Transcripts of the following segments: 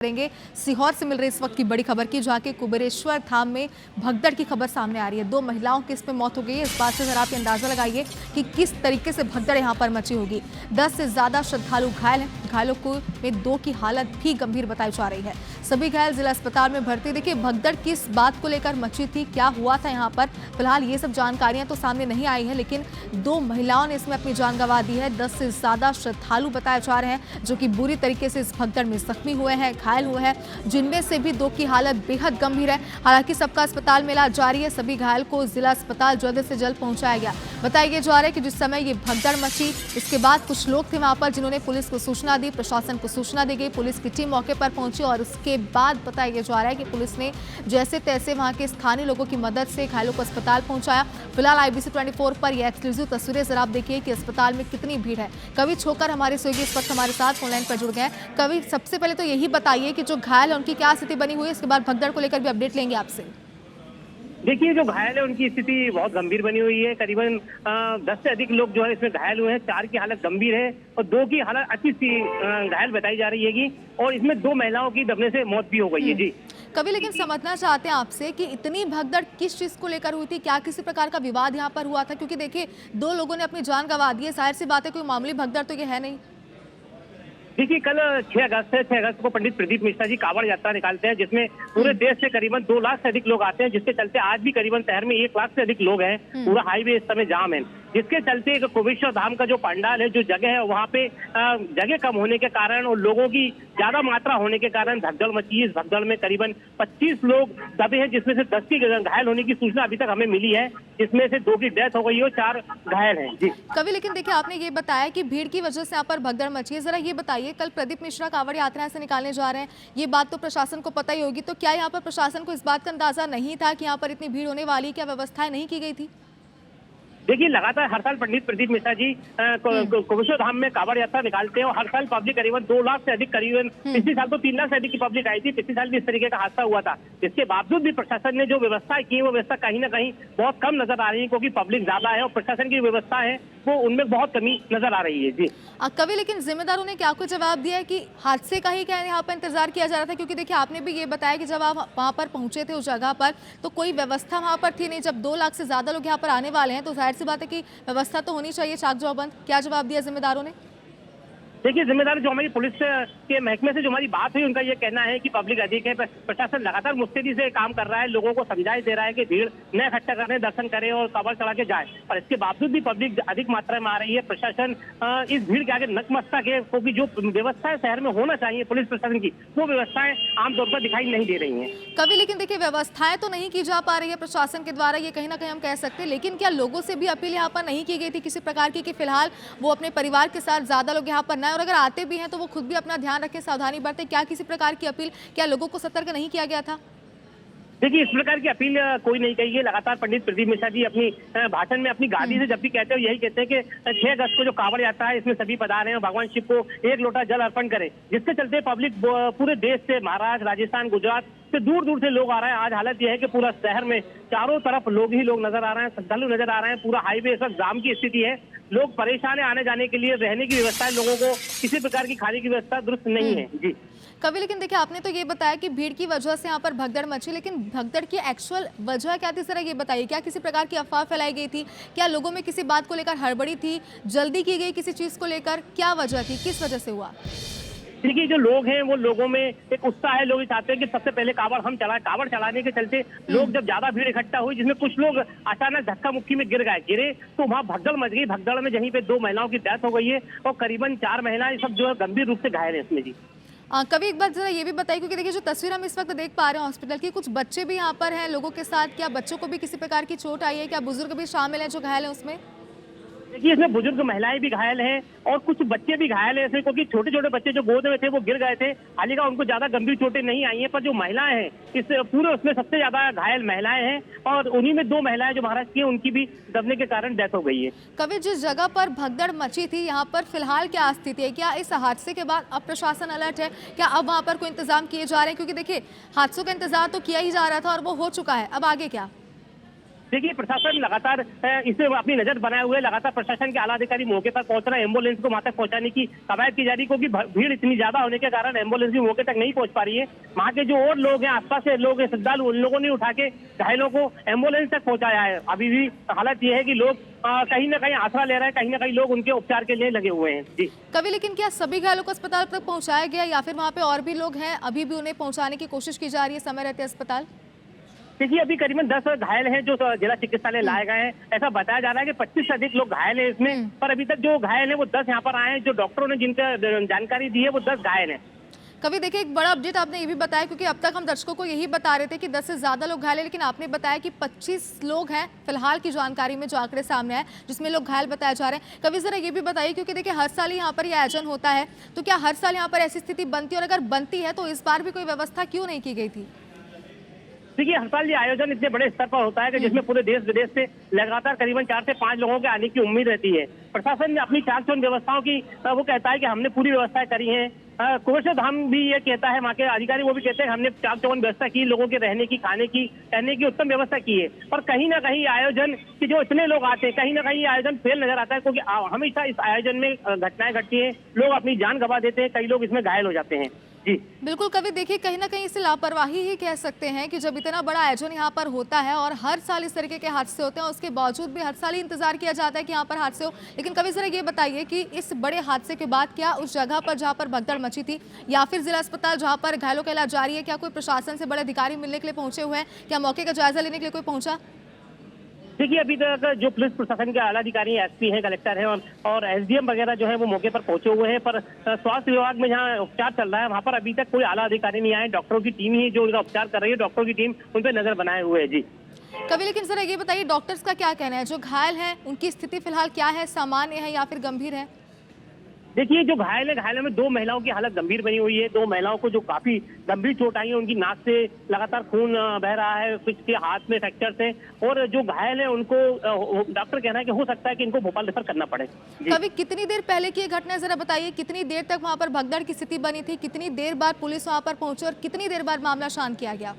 करेंगे। सीहोर से मिल रही इस वक्त की बड़ी खबर की, जहां के कुबेरेश्वर धाम में भगदड़ की खबर सामने आ रही है। 2 महिलाओं की इसमें मौत हो गई है। इस बात से जरा आप अंदाजा लगाइए कि किस तरीके से भगदड़ यहां पर मची होगी। 10 से ज्यादा श्रद्धालु घायल हैं। घायलों को में 2 की हालत भी गंभीर बताई जा रही है। सभी घायल जिला अस्पताल में भर्ती। देखिए, भगदड़ किस बात को लेकर मची थी, क्या हुआ था यहाँ पर, फिलहाल ये सब जानकारियां तो सामने नहीं आई है, लेकिन 2 महिलाओं ने इसमें अपनी जान गंवा दी है। 10 से ज्यादा श्रद्धालु बताए जा रहे हैं जो कि बुरी तरीके से इस भगदड़ में जख्मी हुए हैं, घायल हुए हैं, जिनमें से भी 2 की हालत बेहद गंभीर है। हालांकि सबका अस्पताल में इलाज जारी है। सभी घायल को जिला अस्पताल जल्द से जल्द पहुंचाया गया। बताया जा रहा है कि जिस समय ये भगदड़ मची, इसके बाद कुछ लोग थे वहां पर जिन्होंने पुलिस को सूचना दी, प्रशासन को सूचना दी गई। पुलिस की टीम मौके पर पहुंची और उसके बाद बताया जा रहा है कि पुलिस ने जैसे तैसे वहां के स्थानीय लोगों की मदद से घायलों को अस्पताल पहुंचाया। फिलहाल IBC 24 पर यह एक्सक्लूसिव तस्वीरें जरा आप देखिए कि अस्पताल में कितनी भीड़ है। कवि छोकर हमारे सहयोगी इस वक्त हमारे साथ ऑनलाइन पर जुड़ गए हैं। कवि, सबसे पहले तो यही बताइए कि जो घायल है उनकी क्या स्थिति बनी हुई है, इसके बाद भगदड़ को लेकर भी अपडेट लेंगे आपसे। देखिए, जो घायल है उनकी स्थिति बहुत गंभीर बनी हुई है। करीबन 10 से अधिक लोग जो है इसमें घायल हुए हैं। 4 की हालत गंभीर है और 2 की हालत अच्छी सी घायल बताई जा रही है और इसमें 2 महिलाओं की दबने से मौत भी हो गई है। जी कभी, लेकिन समझना चाहते हैं आपसे कि इतनी भगदड़ किस चीज को लेकर हुई थी, क्या किसी प्रकार का विवाद यहाँ पर हुआ था? क्योंकि देखिए, 2 लोगों ने अपनी जान गंवा दी है, जाहिर सी बात है कोई मामूली भगदड़ तो ये है नहीं। देखिए, कल 6 अगस्त है। 6 अगस्त को पंडित प्रदीप मिश्रा जी कांवड़ यात्रा निकालते हैं, जिसमें पूरे देश से करीबन 2 लाख से अधिक लोग आते हैं, जिसके चलते आज भी करीबन शहर में 1 लाख से अधिक लोग हैं। पूरा हाईवे इस समय जाम है, जिसके चलते कुबेरेश्वर धाम का जो पंडाल है, जो जगह है, वहाँ पे जगह कम होने के कारण और लोगों की ज्यादा मात्रा होने के कारण भगदड़ मची है। इस भगदड़ में करीबन 25 लोग दबे हैं, जिसमें से 10 की घायल होने की सूचना अभी तक हमें मिली है, जिसमें से 2 की डेथ हो गई है और 4 घायल हैं। जी कभी, लेकिन देखिए, आपने ये बताया कि भीड़ की वजह से यहाँ पर भगदड़ मची है। जरा ये बताइए, कल प्रदीप मिश्रा कांवड़ यात्रा से निकालने जा रहे हैं, ये बात तो प्रशासन को पता ही होगी, तो क्या यहाँ पर प्रशासन को इस बात का अंदाजा नहीं था कि यहाँ पर इतनी भीड़ होने वाली, क्या व्यवस्थाएं नहीं की गई थी? देखिए, लगातार हर साल पंडित प्रदीप मिश्रा जी कुबेरेश्वर धाम में कांवड़ यात्रा निकालते हैं और हर साल पब्लिक करीबन 2 लाख से अधिक, करीबन पिछले साल तो 3 लाख से अधिक की पब्लिक आई थी। पिछले साल भी इस तरीके का हादसा हुआ था। इसके बावजूद भी प्रशासन ने जो व्यवस्था की है, वो व्यवस्था कहीं ना कहीं बहुत कम नजर आ रही है, क्योंकि पब्लिक ज्यादा है और प्रशासन की व्यवस्था है वो उनमें बहुत कमी नजर आ रही है। जी कभी, लेकिन जिम्मेदारों ने क्या कुछ जवाब दिया है कि हादसे का ही क्या यहाँ पर इंतजार किया जा रहा था? क्योंकि देखिए, आपने भी ये बताया कि जब आप वहाँ पर पहुंचे थे उस जगह पर, तो कोई व्यवस्था वहाँ पर थी नहीं। जब 2 लाख से ज्यादा लोग यहाँ पर आने वाले हैं तो जाहिर सी बात है कि व्यवस्था तो होनी चाहिए चाक चौबंद। क्या जवाब दिया जिम्मेदारों ने? देखिए, जिम्मेदार जो हमारी पुलिस के महकमे से जो हमारी बात हुई, उनका ये कहना है कि पब्लिक अधिक है, प्रशासन लगातार मुस्तैदी से काम कर रहा है, लोगों को समझाई दे रहा है कि भीड़ न इकट्ठा करें, दर्शन करें और कांवड़ चढ़ा के जाए, और इसके बावजूद भी पब्लिक अधिक मात्रा में आ रही है। प्रशासन इस भीड़ के आगे नतमस्तक है, क्योंकि जो व्यवस्थाएं शहर में होना चाहिए पुलिस प्रशासन की, वो व्यवस्थाएं आमतौर पर दिखाई नहीं दे रही है। कभी, लेकिन देखिए, व्यवस्थाएं तो नहीं की जा पा रही है प्रशासन के द्वारा, ये कहीं ना कहीं हम कह सकते हैं, लेकिन क्या लोगों से भी अपील यहाँ पर नहीं की गई थी किसी प्रकार की कि फिलहाल वो अपने परिवार के साथ ज्यादा लोग यहाँ पर न आए, और अगर आते भी हैं तो वो खुद भी अपना ध्यान रखें, सावधानी बरतें? क्या किसी प्रकार की अपील, क्या लोगों को सतर्क नहीं किया गया था? देखिए, इस प्रकार की अपील कोई नहीं कही है। लगातार पंडित प्रदीप मिश्रा जी अपनी भाषण में अपनी गादी से जब भी कहते हैं, यही कहते हैं कि 6 अगस्त को जो कांवड़ यात्रा है, इसमें सभी पधारें और भगवान शिव को 1 लोटा जल अर्पण करें, जिसके चलते पब्लिक पूरे देश से, महाराष्ट्र, राजस्थान, गुजरात से दूर दूर से लोग आ रहे हैं। आज हालत यह है कि पूरा शहर में चारों तरफ लोग ही लोग नजर आ रहे हैं, श्रद्धालु नजर आ रहे हैं। पूरा हाईवे इस वक्त जाम की स्थिति है, लोग परेशान है आने जाने के लिए। रहने की व्यवस्था है, लोगों को किसी प्रकार की खाने की व्यवस्था दुरुस्त नहीं है। जी कभी, लेकिन देखिए, आपने तो ये बताया कि भीड़ की वजह से यहाँ पर भगदड़ मची, लेकिन भगदड़ की एक्चुअल वजह क्या थी, जरा ये बताइए। क्या किसी प्रकार की अफवाह फैलाई गई थी? क्या लोगों में किसी बात को लेकर हड़बड़ी थी, जल्दी की गई किसी चीज को लेकर? क्या वजह थी, किस वजह से हुआ? देखिए, जो लोग हैं वो लोगों में एक उत्साह है। लोग चाहते हैं कि सबसे पहले कांवड़ हम चलाएं। कांवड़ चलाने के चलते लोग जब ज्यादा भीड़ इकट्ठा हुई, जिसमें कुछ लोग अचानक धक्का मुक्की में गिरे तो वहां भगदड़ मच गई। भगदड़ में यहीं पे 2 महिलाओं की डेथ हो गई है और करीबन 4 महिलाएं सब जो है गंभीर रूप से घायल है इसमें। जी कभी, एक बार जरा ये भी बताइए, क्योंकि देखिए, जो तस्वीर हम इस वक्त देख पा रहे हैं हॉस्पिटल की, कुछ बच्चे भी यहाँ पर हैं लोगों के साथ, क्या बच्चों को भी किसी प्रकार की चोट आई है? क्या बुजुर्ग भी शामिल हैं जो घायल है उसमें? देखिए, इसमें बुजुर्ग महिलाएं भी घायल हैं और कुछ बच्चे भी घायल हैं, ऐसे क्योंकि छोटे छोटे बच्चे जो गोद में थे वो गिर गए थे। हालांकि उनको ज्यादा गंभीर चोटें नहीं आई हैं, पर जो महिलाएं हैं इस पूरे उसमें सबसे ज्यादा घायल महिलाएं हैं और उन्हीं में 2 महिलाएं जो महाराष्ट्र की हैं, उनकी भी दबने के कारण डेथ हो गई है। कभी, जिस जगह पर भगदड़ मची थी, यहाँ पर फिलहाल क्या स्थिति है? क्या इस हादसे के बाद अब प्रशासन अलर्ट है? क्या अब वहाँ पर कोई इंतजाम किए जा रहे हैं? क्योंकि देखिए, हादसों का इंतजार तो किया ही जा रहा था और वो हो चुका है, अब आगे क्या? देखिए प्रशासन लगातार इसे अपनी नजर बनाए हुए लगातार प्रशासन के आला अधिकारी मौके पर पहुंच रहे हैं, एम्बुलेंस को वहां तक पहुंचाने की कवायद की जा रही है, क्योंकि भीड़ इतनी ज्यादा होने के कारण एम्बुलेंस भी मौके तक नहीं पहुंच पा रही है। वहां के जो और लोग हैं, आसपास से लोग हैं श्रद्धालु, उन लोगों ने उठा के घायलों को एम्बुलेंस तक पहुंचाया है। अभी भी हालत यह है कि लोग कहीं ना कहीं आसरा ले रहे हैं, कहीं ना कहीं लोग उनके उपचार के लिए लगे हुए हैं। जी कवि, लेकिन क्या सभी घायलों को अस्पताल तक पहुंचाया गया या फिर वहां पे और भी लोग हैं, अभी भी उन्हें पहुंचाने की कोशिश की जा रही है समय रहते अस्पताल? देखिए अभी करीबन 10 घायल हैं जो जिला चिकित्सालय लाए गए हैं। ऐसा बताया जा रहा है कि 25 से अधिक लोग घायल हैं इसमें, पर अभी तक जो घायल हैं वो 10 यहाँ पर आए हैं। जो डॉक्टरों ने जिनका जानकारी दी है वो 10 घायल हैं। कभी देखिए, एक बड़ा अपडेट आपने ये भी बताया, क्योंकि अब तक हम दर्शकों को यही बता रहे थे कि 10 से ज्यादा लोग घायल हैं, लेकिन आपने बताया कि 25 लोग हैं फिलहाल की जानकारी में जो आंकड़े सामने आए, जिसमें लोग घायल बताए जा रहे हैं। कभी जरा ये भी बताइए, क्योंकि देखिए हर साल यहाँ पर ये आयोजन होता है, तो क्या हर साल यहाँ पर ऐसी स्थिति बनती है, और अगर बनती है तो इस बार भी कोई व्यवस्था क्यों नहीं की गई थी? देखिए हर साल ये आयोजन इतने बड़े स्तर पर होता है कि जिसमें पूरे देश विदेश से लगातार करीबन 4 से 5 लोगों के आने की उम्मीद रहती है। प्रशासन ने अपनी चाक चौबंद व्यवस्थाओं की वो कहता है कि हमने पूरी व्यवस्थाएं करी हैं। कुबेरश्वर धाम भी ये कहता है, वहाँ के अधिकारी वो भी कहते हैं हमने चाक चौबंद व्यवस्था की, लोगों के रहने की, खाने की, रहने की उत्तम व्यवस्था की है। पर कहीं ना कहीं आयोजन की जो इतने लोग आते हैं, कहीं ना कहीं आयोजन फेल नजर आता है, क्योंकि हमेशा इस आयोजन में घटनाएं घटती है, लोग अपनी जान गंवा देते हैं, कई लोग इसमें घायल हो जाते हैं। जी बिल्कुल कवि, देखिए कहीं ना कहीं इसे लापरवाही ही कह सकते हैं कि जब इतना बड़ा आयोजन यहाँ पर होता है और हर साल इस तरीके के हादसे होते हैं, उसके बावजूद भी हर साल ही इंतजार किया जाता है कि यहाँ पर हादसे हो। लेकिन कवि जरा ये बताइए कि इस बड़े हादसे के बाद क्या उस जगह पर जहाँ पर भगदड़ मची थी, या फिर जिला अस्पताल जहाँ पर घायलों का इलाज जारी है, क्या कोई प्रशासन से बड़े अधिकारी मिलने के लिए पहुंचे हुए हैं? क्या मौके का जायजा लेने के लिए कोई पहुंचा? देखिए अभी तक जो पुलिस प्रशासन के आला अधिकारी हैं, एसपी हैं, कलेक्टर हैं और एसडीएम वगैरह जो है वो मौके पर पहुंचे हुए हैं, पर स्वास्थ्य विभाग में जहां उपचार चल रहा है वहां पर अभी तक कोई आला अधिकारी नहीं आए। डॉक्टरों की टीम ही जो उनका उपचार कर रही है, डॉक्टरों की टीम उन पर नजर बनाए हुए है। जी कवि, लेकिन जरा ये बताइए डॉक्टर्स का क्या कहना है, जो घायल हैं उनकी स्थिति फिलहाल क्या है, सामान्य है या फिर गंभीर है? देखिए जो घायल है, घायलों में 2 महिलाओं की हालत गंभीर बनी हुई है। 2 महिलाओं को जो काफी गंभीर चोट आई है, उनकी नाक से लगातार खून बह रहा है, कुछ के हाथ में फ्रैक्चर्स है, और जो घायल है उनको डॉक्टर कहना है कि हो सकता है कि इनको भोपाल रेफर करना पड़े। कभी कितनी देर पहले की ये घटना जरा बताइए, कितनी देर तक वहां पर भगदड़ की स्थिति बनी थी, कितनी देर बाद पुलिस वहां पर पहुंची और कितनी देर बाद मामला शांत किया गया?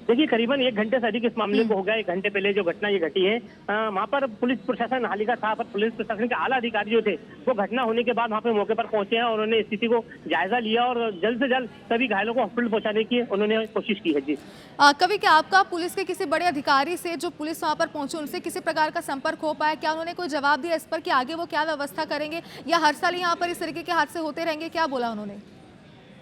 देखिए करीबन 1 घंटे से अधिक इस मामले को हो गया। 1 घंटे पहले जो घटना ये घटी है, वहाँ पर पुलिस प्रशासन हालिका था, पर पुलिस प्रशासन के आला अधिकारी जो थे वो घटना होने के बाद वहाँ पे मौके पर पहुंचे हैं और उन्होंने स्थिति को जायजा लिया और जल्द से जल्द सभी घायलों को हॉस्पिटल पहुंचाने की उन्होंने कोशिश की है। जी कभी क्या आपका पुलिस के किसी बड़े अधिकारी से, जो पुलिस वहां पर पहुंचे, उनसे किसी प्रकार का संपर्क हो पाया? क्या उन्होंने कोई जवाब दिया इस पर कि आगे वो क्या व्यवस्था करेंगे, या हर साल यहाँ पर इस तरीके के हादसे होते रहेंगे? क्या बोला उन्होंने?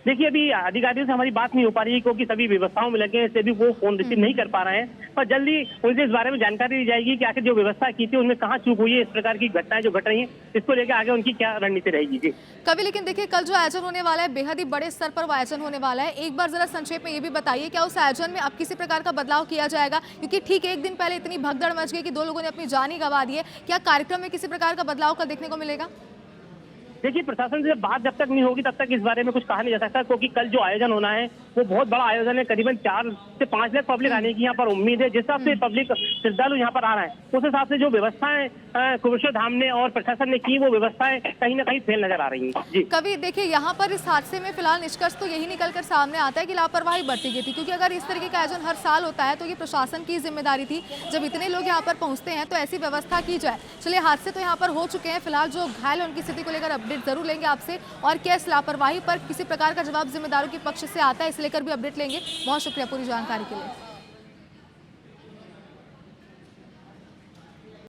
देखिए अभी अधिकारियों से हमारी बात नहीं हो पा रही है, क्योंकि सभी व्यवस्थाओं में लगे हैं, इससे भी वो फोन रिसीव नहीं कर पा रहे हैं, पर जल्दी उनसे इस बारे में जानकारी दी जाएगी कि आखिर जो व्यवस्था की थी उनमें कहाँ चूक हुई है। इस प्रकार की घटनाएं जो घट रही हैं, इसको लेकर आगे उनकी क्या रणनीति रहेगी। जी कभी, लेकिन देखिए कल जो आयोजन होने वाला है बेहद ही बड़े स्तर पर वो आयोजन होने वाला है, एक बार जरा संक्षेप में ये भी बताइए, क्या उस आयोजन में अब किसी प्रकार का बदलाव किया जाएगा? क्योंकि ठीक 1 दिन पहले इतनी भगदड़ मच गई कि 2 लोगों ने अपनी जान ही गंवा दी है। क्या कार्यक्रम में किसी प्रकार का बदलाव कल देखने को मिलेगा? देखिए प्रशासन से बात जब तक नहीं होगी तब तक इस बारे में कुछ कहा नहीं जा सकता, क्योंकि कल जो आयोजन होना है वो बहुत बड़ा आयोजन है। करीबन 4 से 5 लाख पब्लिक आने की यहाँ पर उम्मीद है। जिस हिसाब से पब्लिक श्रद्धालु यहाँ पर आ रहा है, उस हिसाब से जो व्यवस्थाएं कुबेरश्वर धाम ने और प्रशासन ने की, वो व्यवस्थाएं कहीं ना कहीं फेल नजर आ रही है। जी कभी देखिए यहाँ पर इस हादसे में फिलहाल निष्कर्ष तो यही निकल कर सामने आता है कि लापरवाही बरती गई थी, क्योंकि अगर इस तरीके का आयोजन हर साल होता है तो ये प्रशासन की जिम्मेदारी थी। जब इतने लोग यहाँ पर पहुंचते हैं तो ऐसी व्यवस्था की जाए। चलिए, हादसे तो यहाँ पर हो चुके हैं, फिलहाल जो घायल है उनकी स्थिति को लेकर अपडेट जरूर लेंगे आपसे, और क्या इस लापरवाही पर किसी प्रकार का जवाब जिम्मेदारों के पक्ष से आता है, इसे लेकर भी अपडेट लेंगे। बहुत शुक्रिया पूरी जानकारी के लिए।